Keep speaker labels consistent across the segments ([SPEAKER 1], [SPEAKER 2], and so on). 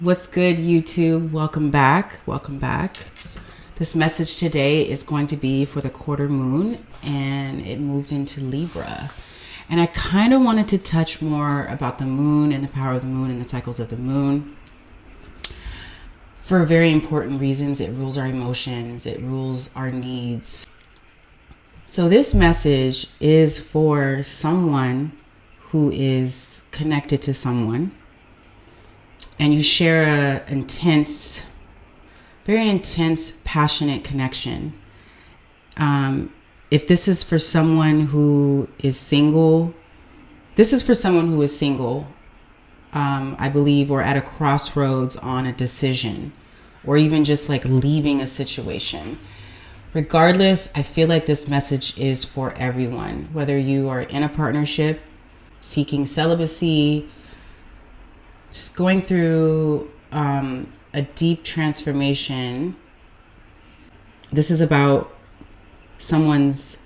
[SPEAKER 1] What's good, YouTube? Welcome back. Welcome back. This message today is going to be for the quarter moon, and it moved into Libra. And I kind of wanted to touch more about the moon and the power of the moon and the cycles of the moon for very important reasons. It rules our emotions, it rules our needs. So this message is for someone who is connected to someone, and you share a very intense, passionate connection. If this is for someone who is single, I believe, or at a crossroads on a decision, or even just like leaving a situation. Regardless, I feel like this message is for everyone, whether you are in a partnership, seeking celibacy, just going through a deep transformation. This is about someone's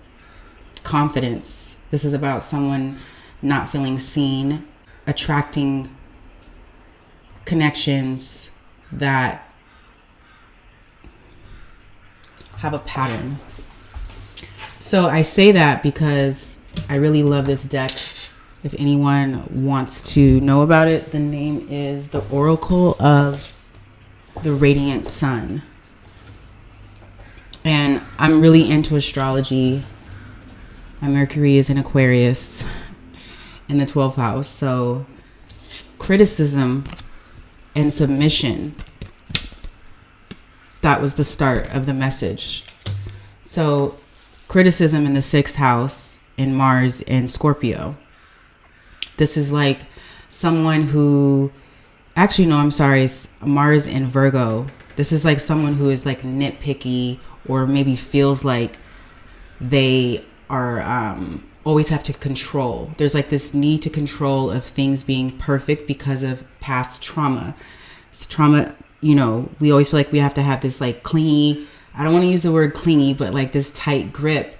[SPEAKER 1] confidence. This is about someone not feeling seen, attracting connections that have a pattern. So I say that because I really love this deck. If anyone wants to know about it, the name is the Oracle of the Radiant Sun. And I'm really into astrology. My Mercury is in Aquarius in the 12th house. So criticism and submission, that was the start of the message. So criticism in the 6th house, in Mars and Scorpio. This is like someone who, Mars and Virgo. This is like someone who is like nitpicky, or maybe feels like they are always have to control. There's like this need to control of things being perfect because of past trauma. It's trauma, we always feel like we have to have this like clingy, I don't want to use the word clingy, but like this tight grip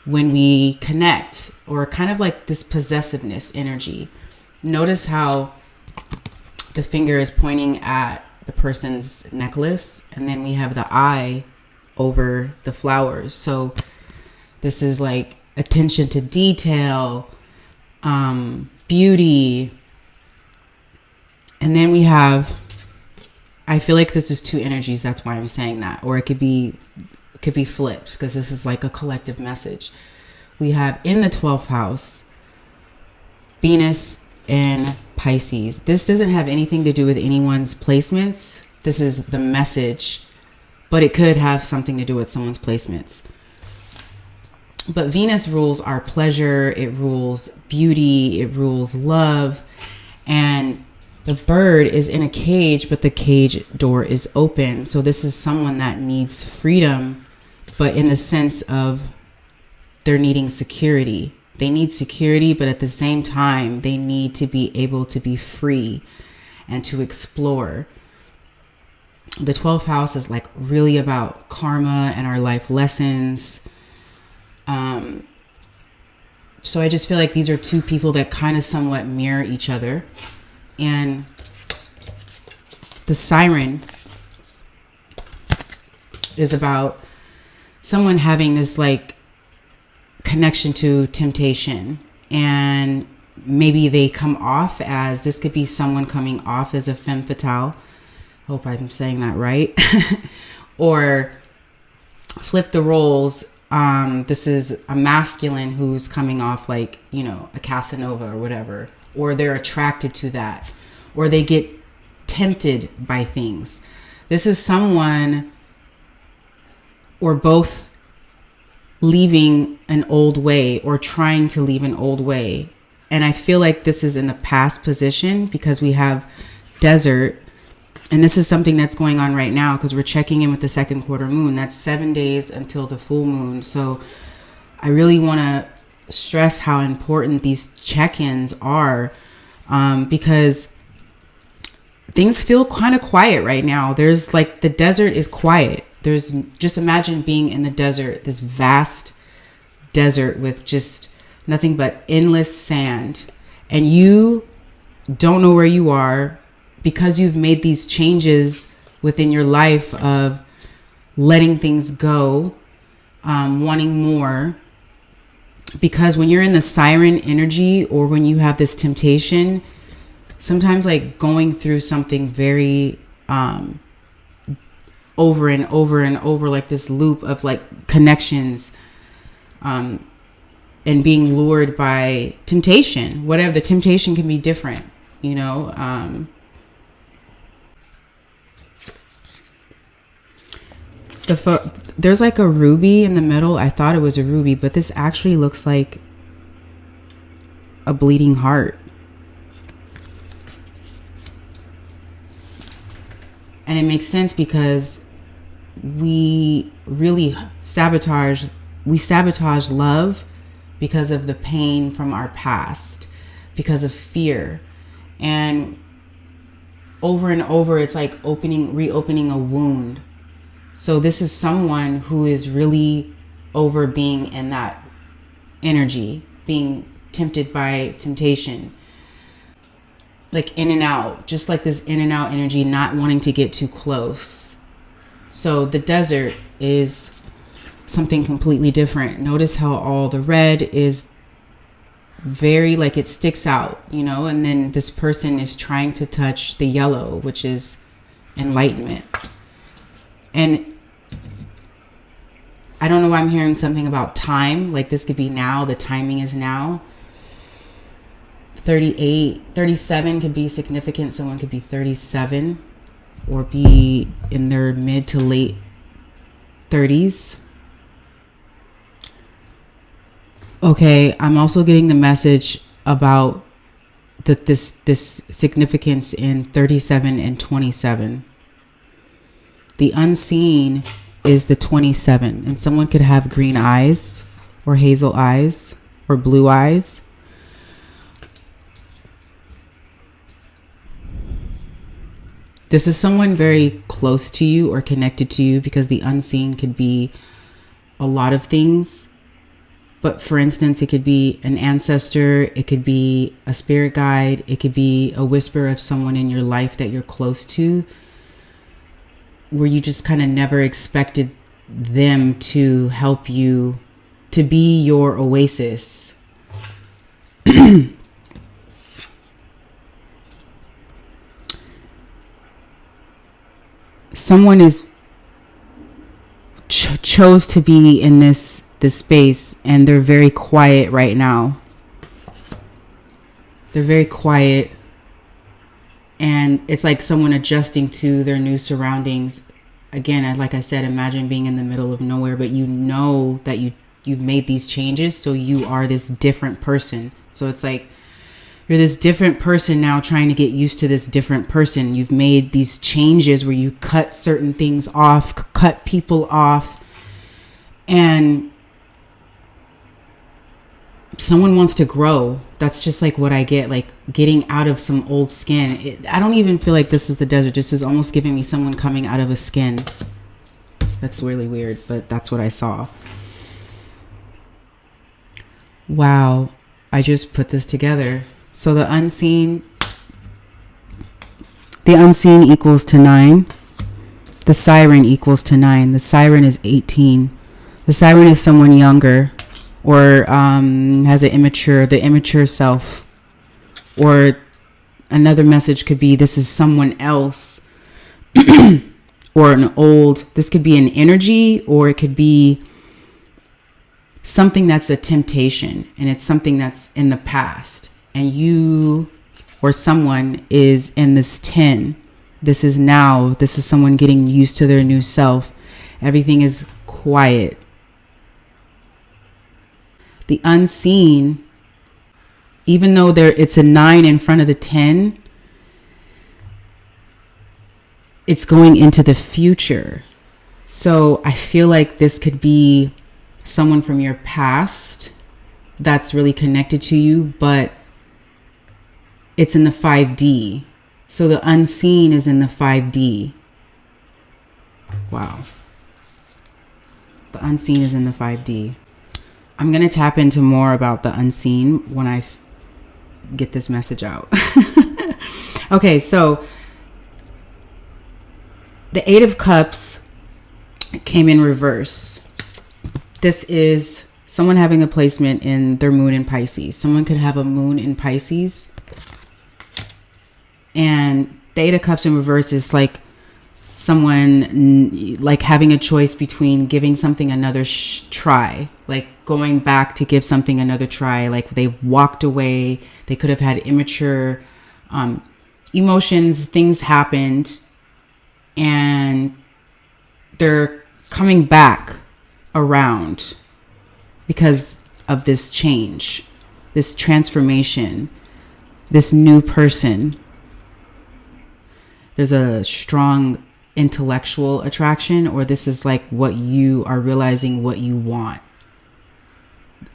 [SPEAKER 1] when we connect, or kind of like this possessiveness energy. Notice how the finger is pointing at the person's necklace, and then we have the eye over the flowers. So this is like attention to detail, beauty. And then we have, I feel like this is two energies, that's why I'm saying that. Or it could be flipped, because this is like a collective message. We have in the 12th house, Venus and Pisces. This doesn't have anything to do with anyone's placements. This is the message, but it could have something to do with someone's placements. But Venus rules our pleasure, it rules beauty, it rules love, and the bird is in a cage, but the cage door is open. So this is someone that needs freedom, but in the sense of they're needing security. They need security, but at the same time, they need to be able to be free and to explore. The 12th house is like really about karma and our life lessons. So I just feel like these are two people that kind of somewhat mirror each other. And the siren is about someone having this like connection to temptation, and maybe they come off as, this could be someone coming off as a femme fatale. Hope I'm saying that right. Or flip the roles. This is a masculine who's coming off like, a Casanova or whatever, or they're attracted to that, or they get tempted by things. This is someone or both leaving an old way or trying to leave an old way. And I feel like this is in the past position because we have desert. And this is something that's going on right now because we're checking in with the second quarter moon. That's 7 days until the full moon. So I really want to stress how important these check-ins are, because things feel kind of quiet right now. There's like, the desert is quiet. There's, just imagine being in the desert, this vast desert with just nothing but endless sand, and you don't know where you are, because you've made these changes within your life of letting things go, wanting more, because when you're in the siren energy or when you have this temptation, sometimes like going through something very over and over and over, like this loop of like connections, and being lured by temptation, whatever the temptation can be different, you know. There's like a ruby in the middle. I thought it was a ruby, but this actually looks like a bleeding heart. And it makes sense because we really sabotage love because of the pain from our past, because of fear. And over, it's like reopening a wound. So this is someone who is really over being in that energy, being tempted by temptation, like in and out, just like this in and out energy, not wanting to get too close. So the desert is something completely different. Notice how all the red is very, like, it sticks out, you know, and then this person is trying to touch the yellow, which is enlightenment. And I don't know why I'm hearing something about time. Like this could be now. The timing is now. 37 could be significant. Someone could be 37 or be in their mid to late 30s. Okay, I'm also getting the message about that this significance in 37 and 27. The unseen is the 27, and someone could have green eyes or hazel eyes or blue eyes. This is someone very close to you or connected to you, because the unseen could be a lot of things. But for instance, it could be an ancestor, it could be a spirit guide, it could be a whisper of someone in your life that you're close to, where you just kind of never expected them to help you, to be your oasis. Someone is chose to be in this space, and they're very quiet right now. They're very quiet, and it's like someone adjusting to their new surroundings. Again, like I said, imagine being in the middle of nowhere, but you know that you've made these changes, so you are this different person. So it's like you're this different person now, trying to get used to this different person. You've made these changes where you cut certain things off, cut people off, and someone wants to grow. That's just like what I get, like getting out of some old skin. I don't even feel like this is the desert. This is almost giving me someone coming out of a skin. That's really weird, but that's what I saw. Wow, I just put this together. So the unseen equals to 9. The siren equals to 9. The siren is 18. The siren is someone younger, or has the immature self. Or another message could be this is someone else, or this could be an energy, or it could be something that's a temptation, and it's something that's in the past, and you or someone is in this 10. This is now. This is someone getting used to their new self. Everything is quiet. The unseen, even though it's a 9 in front of the 10, it's going into the future. So I feel like this could be someone from your past that's really connected to you, but it's in the 5D. So the unseen is in the 5D. Wow. The unseen is in the 5D. I'm going to tap into more about the unseen when I get this message out. Okay, so The Eight of Cups came in reverse. This is someone having a placement in their moon in Pisces. Someone could have a moon in Pisces. And the Eight of Cups in reverse is like someone like having a choice between giving something another try, like going back to give something another try. Like they walked away. They could have had immature emotions. Things happened. And they're coming back around because of this change, this transformation, this new person. There's a strong intellectual attraction, or this is like what you are realizing, what you want,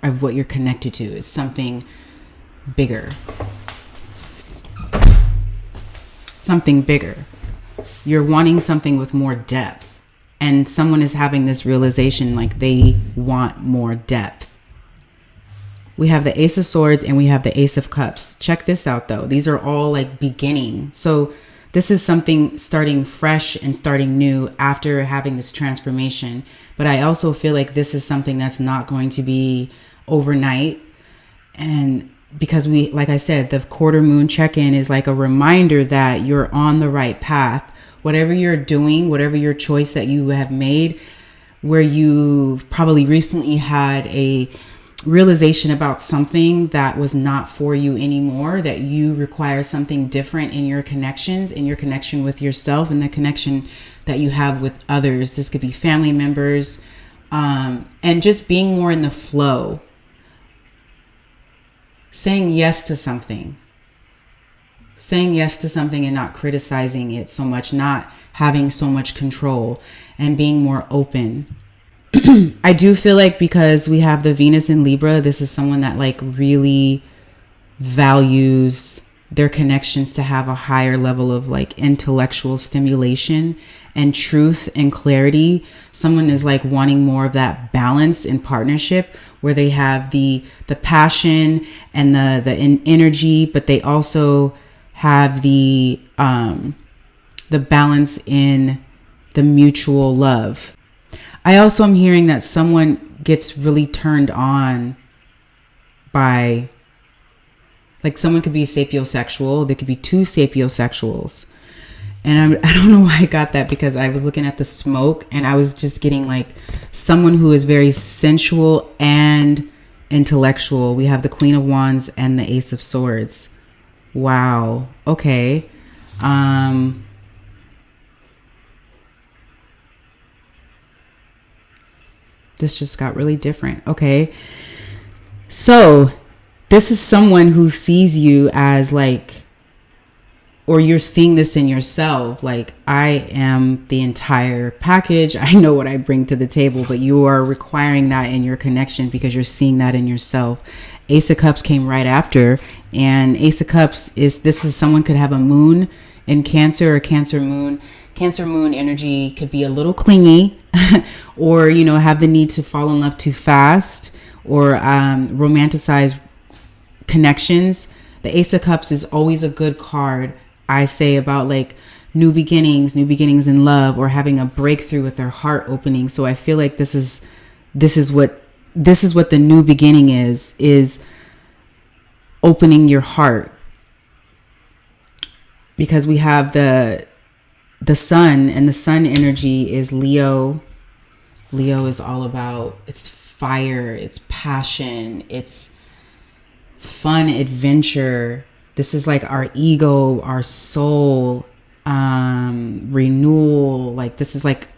[SPEAKER 1] of what you're connected to is something bigger. Something bigger. You're wanting something with more depth, and someone is having this realization like they want more depth. We have the Ace of Swords and we have the Ace of Cups. Check this out though. These are all like beginning. So this is something starting fresh and starting new after having this transformation. But I also feel like this is something that's not going to be overnight. And because we, like I said, the quarter moon check-in is like a reminder that you're on the right path. Whatever you're doing, whatever your choice that you have made, where you probably recently had a realization about something that was not for you anymore, that you require something different in your connections, in your connection with yourself and the connection that you have with others. This could be family members, and just being more in the flow, saying yes to something. Saying yes to something and not criticizing it so much, not having so much control, and being more open. I do feel like because we have the Venus in Libra, this is someone that like really values their connections to have a higher level of like intellectual stimulation and truth and clarity. Someone is like wanting more of that balance in partnership where they have the passion and the energy, but they also have the balance in the mutual love. I also am hearing that someone gets really turned on by, like someone could be a sapiosexual. There could be two sapiosexuals. And I don't know why I got that, because I was looking at the smoke and I was just getting like someone who is very sensual and intellectual. We have the Queen of Wands and the Ace of Swords. Wow. Okay. This just got really different. Okay. So this is someone who sees you as like, or you're seeing this in yourself. Like, I am the entire package. I know what I bring to the table, but you are requiring that in your connection because you're seeing that in yourself. Ace of Cups came right after. And Ace of Cups this is someone could have a moon in Cancer or Cancer moon. Cancer moon energy could be a little clingy or, you know, have the need to fall in love too fast or romanticize connections. The Ace of Cups is always a good card, I say, about like new beginnings in love, or having a breakthrough with their heart opening. So I feel like this is what the new beginning is opening your heart, because we have the sun, and the sun energy is Leo. Leo is all about, it's fire, it's passion, it's fun adventure. This is like our ego, our soul, renewal. Like this is like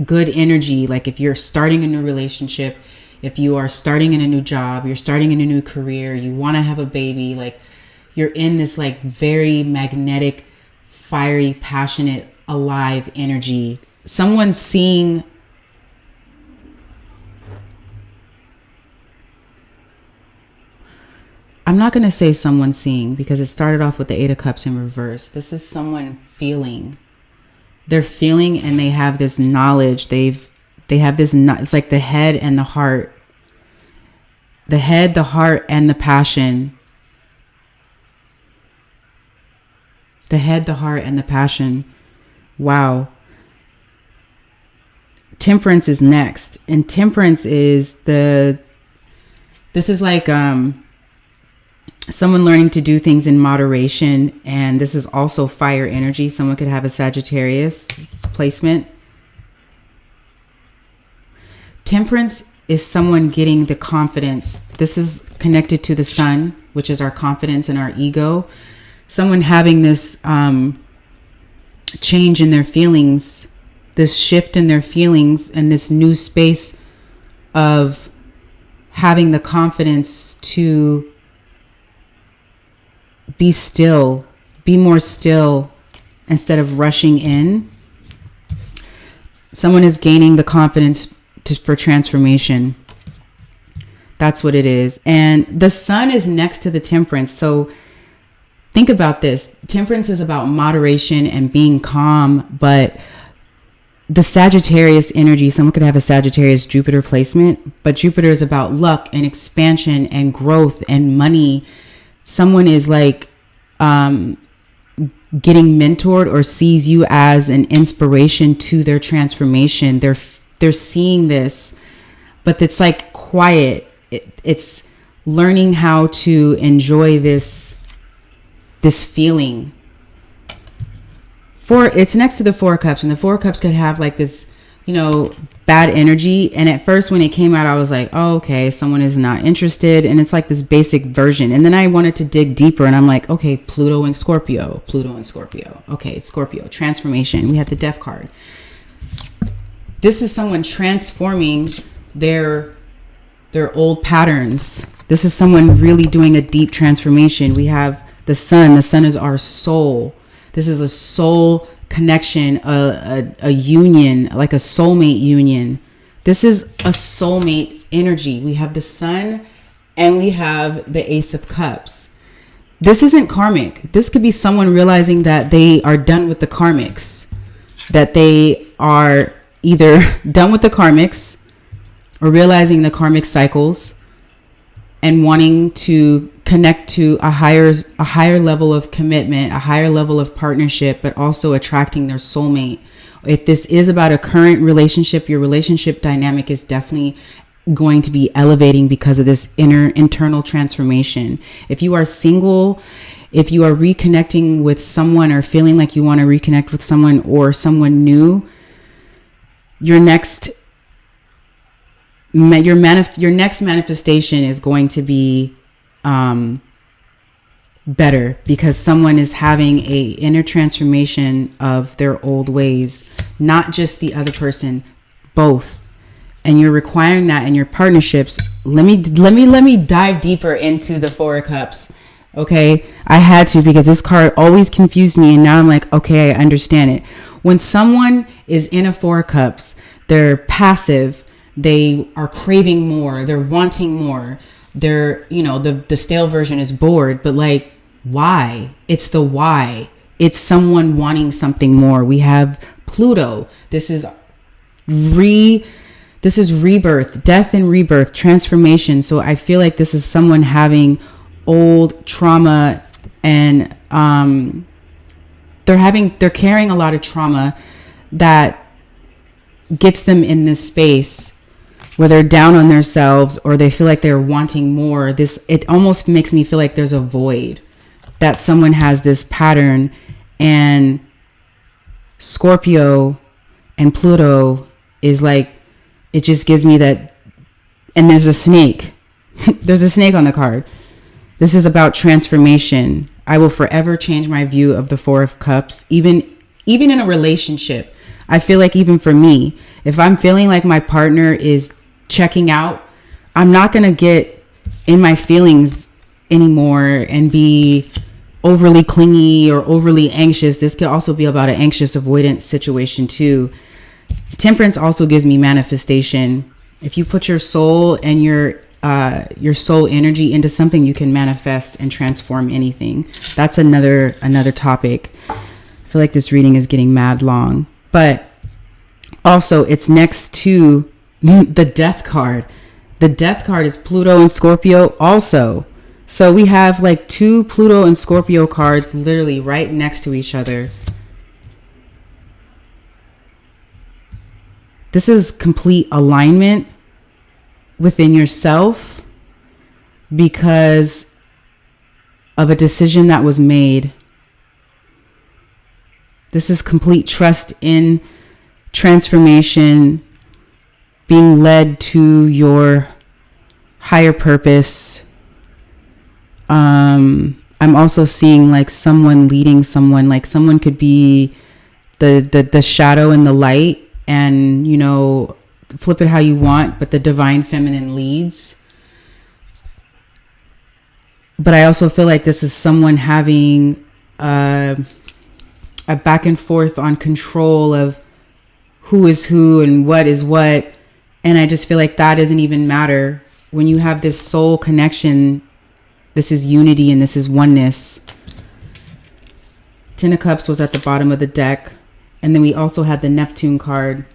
[SPEAKER 1] good energy. Like if you're starting a new relationship, if you are starting in a new job, you're starting in a new career, you want to have a baby, like you're in this like very magnetic, fiery, passionate, alive energy. Someone's seeing I'm not going to say someone seeing, because it started off with the Eight of Cups in reverse. This is someone feeling. They're feeling, and they have this knowledge. They have this, it's like the head and the heart. The head, the heart, and the passion. The head, the heart, and the passion. Wow. Temperance is next. And Temperance is this is like someone learning to do things in moderation. And this is also fire energy. Someone could have a Sagittarius placement. Temperance is someone getting the confidence. This is connected to the sun, which is our confidence and our ego. Someone having this change in their feelings, this shift in their feelings, and this new space of having the confidence to be still, be more still instead of rushing in. Someone is gaining the confidence for transformation. That's what it is. And the sun is next to the Temperance. So think about this. Temperance is about moderation and being calm, but the Sagittarius energy, someone could have a Sagittarius Jupiter placement, but Jupiter is about luck and expansion and growth and money. Someone is like getting mentored or sees you as an inspiration to their transformation. They're seeing this, but it's like quiet. It's learning how to enjoy this feeling. It's next to the Four of Cups, and the Four of Cups could have like this, bad energy. And at first when it came out, I was like, oh, okay, someone is not interested. And it's like this basic version. And then I wanted to dig deeper, and I'm like, okay, Pluto and Scorpio. Okay, Scorpio, transformation. We had the Death card. This is someone transforming their old patterns. This is someone really doing a deep transformation. We have the sun. The sun is our soul. This is a soul connection, a union, like a soulmate union. This is a soulmate energy. We have the sun and we have the Ace of Cups. This isn't karmic. This could be someone realizing that they are done with the karmics, that they are either done with the karmics or realizing the karmic cycles and wanting to connect to a higher level of commitment, a higher level of partnership, but also attracting their soulmate. If this is about a current relationship, your relationship dynamic is definitely going to be elevating because of this internal transformation. If you are single, if you are reconnecting with someone or feeling like you want to reconnect with someone or someone new, your next manifestation is going to be better because someone is having a inner transformation of their old ways, not just the other person, both. And you're requiring that in your partnerships. Let me dive deeper into the Four of Cups. Okay, I had to, because this card always confused me, and now I'm like, okay, I understand it. When someone is in a Four of Cups, they're passive, they are craving more, they're wanting more. They're, the stale version is bored, but like, why? It's the why. It's someone wanting something more. We have Pluto. This is rebirth, death and rebirth, transformation. So I feel like this is someone having old trauma, and they're carrying a lot of trauma that gets them in this space where they're down on themselves or they feel like they're wanting more. It almost makes me feel like there's a void, that someone has this pattern. And Scorpio and Pluto is like, it just gives me that. And there's a snake. There's a snake on the card. This is about transformation. I will forever change my view of the Four of Cups, even in a relationship. I feel like even for me, if I'm feeling like my partner is checking out, I'm not going to get in my feelings anymore and be overly clingy or overly anxious. This could also be about an anxious avoidance situation too. Temperance also gives me manifestation. If you put your soul and your soul energy into something, you can manifest and transform anything. That's another topic. I feel like this reading is getting mad long, but also it's next to the Death card. The Death card is Pluto and Scorpio also. So we have like two Pluto and Scorpio cards literally right next to each other. This is complete alignment within yourself because of a decision that was made. This is complete trust in transformation, being led to your higher purpose. I'm also seeing like someone leading someone, like someone could be the shadow and the light, and, you know, flip it how you want, but the divine feminine leads. But I also feel like this is someone having a back and forth on control of who is who and what is what. And I just feel like that doesn't even matter. When you have this soul connection, this is unity and this is oneness. Ten of Cups was at the bottom of the deck. And then we also had the Neptune card.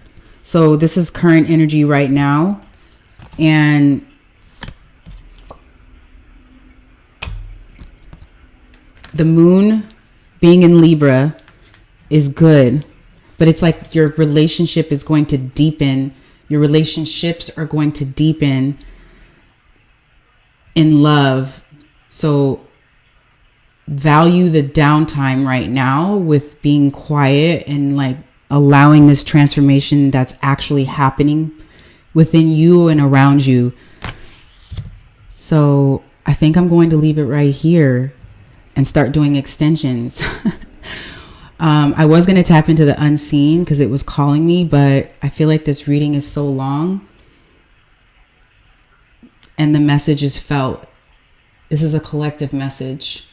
[SPEAKER 1] So this is current energy right now. And the moon being in Libra is good. But it's like your relationship is going to deepen. Your relationships are going to deepen in love. So value the downtime right now with being quiet and like allowing this transformation that's actually happening within you and around you. So I think I'm going to leave it right here and start doing extensions. I was going to tap into the unseen because it was calling me, but I feel like this reading is so long and the message is felt. This is a collective message.